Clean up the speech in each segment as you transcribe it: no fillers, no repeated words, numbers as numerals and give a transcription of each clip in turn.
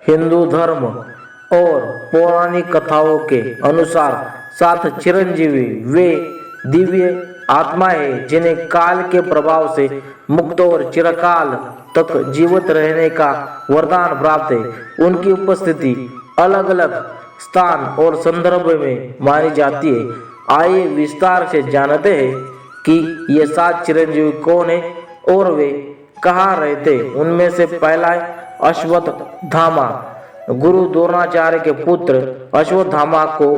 हिंदू धर्म और पौराणिक कथाओं के अनुसार 7 चिरंजीवी वे दिव्य आत्माएं जिन्हें काल के प्रभाव से मुक्त और चिरकाल तक जीवित रहने का वरदान प्राप्त है। उनकी उपस्थिति अलग अलग स्थान और संदर्भ में मानी जाती है। आइए विस्तार से जानते हैं कि ये 7 चिरंजीवी कौन है और वे कहाँ रहते। उनमें से पहला है अश्वत्थामा। गुरु द्रोणाचार्य के पुत्र अश्वत्थामा को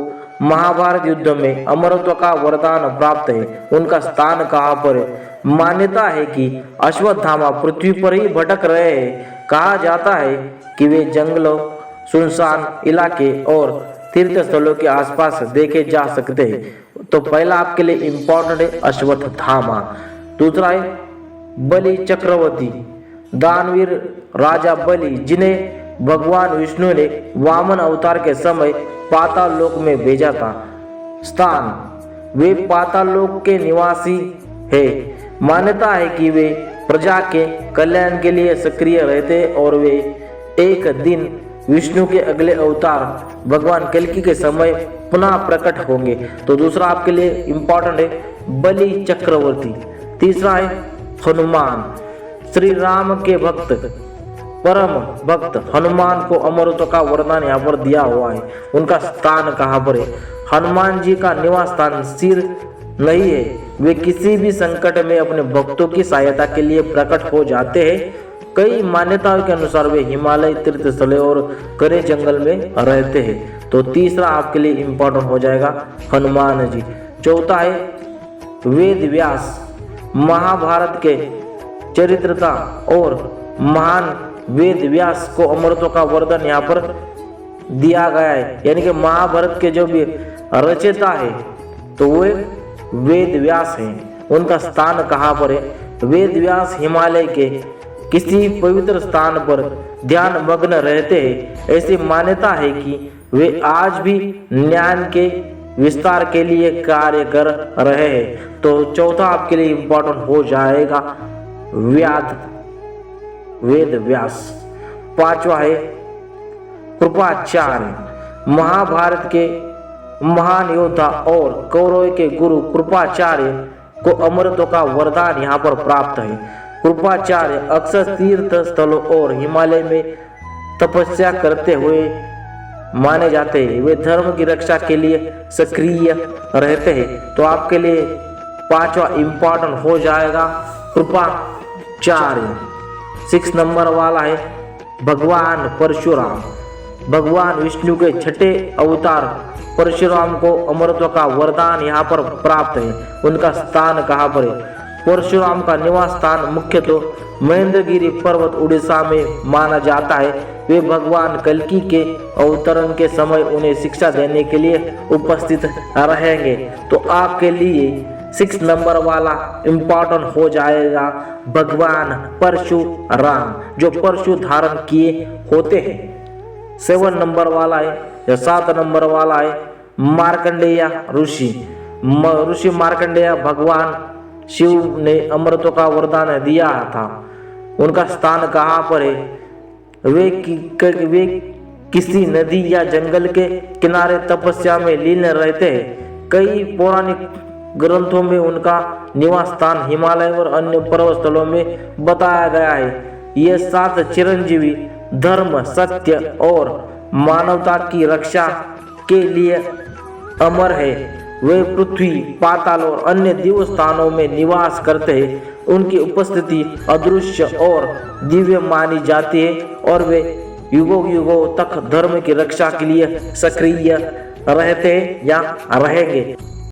महाभारत युद्ध में अमरत्व का वरदान प्राप्त है। उनका स्थान कहाँ पर है? मान्यता है कि अश्वत्थामा पृथ्वी पर ही भटक रहे हैं। कहा जाता है कि वे जंगलों, सुनसान इलाके और तीर्थ स्थलों के आसपास देखे जा सकते हैं। तो पहला आपके लिए इम्पोर्टेंट है अश्वत्थामा। दूसरा है बलि चक्रवर्ती। दानवीर राजा बलि, जिन्हें भगवान विष्णु ने वामन अवतार के समय पाताल लोक में भेजा था। स्थान, वे पाताल लोक के निवासी है। मान्यता है कि वे प्रजा के कल्याण के लिए सक्रिय रहते और वे एक दिन विष्णु के अगले अवतार भगवान कल्कि के समय पुनः प्रकट होंगे। तो दूसरा आपके लिए इम्पोर्टेंट है बलि चक्रवर्ती। तीसरा है हनुमान। श्री राम के भक्त, परम भक्त हनुमान को अमरत्व का वरदान यहाँ पर दिया हुआ है। उनका स्थान कहाँ पर है? हनुमान जी का निवास स्थान सिर नहीं है। वे किसी भी संकट में अपने भक्तों की सहायता के लिए प्रकट हो जाते हैं। कई मान्यताओं के अनुसार वे हिमालय, तीर्थ स्थल और घने जंगल में रहते हैं। तो तीसरा आपके लिए इम्पोर्टेंट हो जाएगा हनुमान जी। चौथा है वेद व्यास। महाभारत के चरित्रता और महान वेद व्यास को अमरत्व का वरदान यहाँ पर दिया गया है। यानी कि महाभारत के जो भी रचयिता है तो वे वेद व्यास हैं। उनका स्थान कहाँ पर है? वेद व्यास हिमालय के किसी पवित्र स्थान पर ध्यान मग्न रहते हैं। ऐसी मान्यता है कि वे आज भी ज्ञान के विस्तार के लिए कार्य कर रहे हैं। तो चौथा आपके लिए इम्पोर्टेंट हो जाएगा वेद व्यास। पांचवा है कृपाचार्य। महाभारत के महान योद्धा और कौरव के गुरु कृपाचार्य को अमरत्व का वरदान यहाँ पर प्राप्त है। कृपाचार्य अक्सर तीर्थ स्थलों और हिमालय में तपस्या करते हुए माने जाते हैं। वे धर्म की रक्षा के लिए सक्रिय रहते हैं। तो आपके लिए पांचवा इम्पोर्टेंट हो जाएगा कृपाचार्य। 6 नंबर वाला है भगवान परशुराम। भगवान विष्णु के छठे अवतार परशुराम को अमरत्व का वरदान यहाँ पर प्राप्त है। उनका स्थान कहाँ पर है? परशुराम का निवास स्थान मुख्यतः महेंद्रगिरी पर्वत उड़ीसा में माना जाता है। वे भगवान कल्कि के अवतरण के समय उन्हें शिक्षा देने के लिए उपस्थित रहेंगे। तो आपके लिए 6 नंबर वाला इम्पोर्टेंट हो जाएगा भगवान परशुराम, जो परशु धारण किए होते हैं। 7 नंबर वाला है या 7 नंबर वाला है मार्कंडेय ऋषि। ऋषि मार्कंडेय भगवान शिव ने अमृतों का वरदान दिया था। उनका स्थान कहाँ पर है? वे किसी नदी या जंगल के किनारे तपस्या में लीन रहते हैं। कई पौराणिक ग्रंथों में उनका निवास स्थान हिमालय और अन्य पर्वत स्थलों में बताया गया है। ये 7 चिरंजीवी धर्म, सत्य और मानवता की रक्षा के लिए अमर है। वे पृथ्वी, पाताल और अन्य दिव्य स्थानों में निवास करते हैं। उनकी उपस्थिति अदृश्य और दिव्य मानी जाती है और वे युगों युगों तक धर्म की रक्षा के लिए सक्रिय रहते हैं या रहेंगे।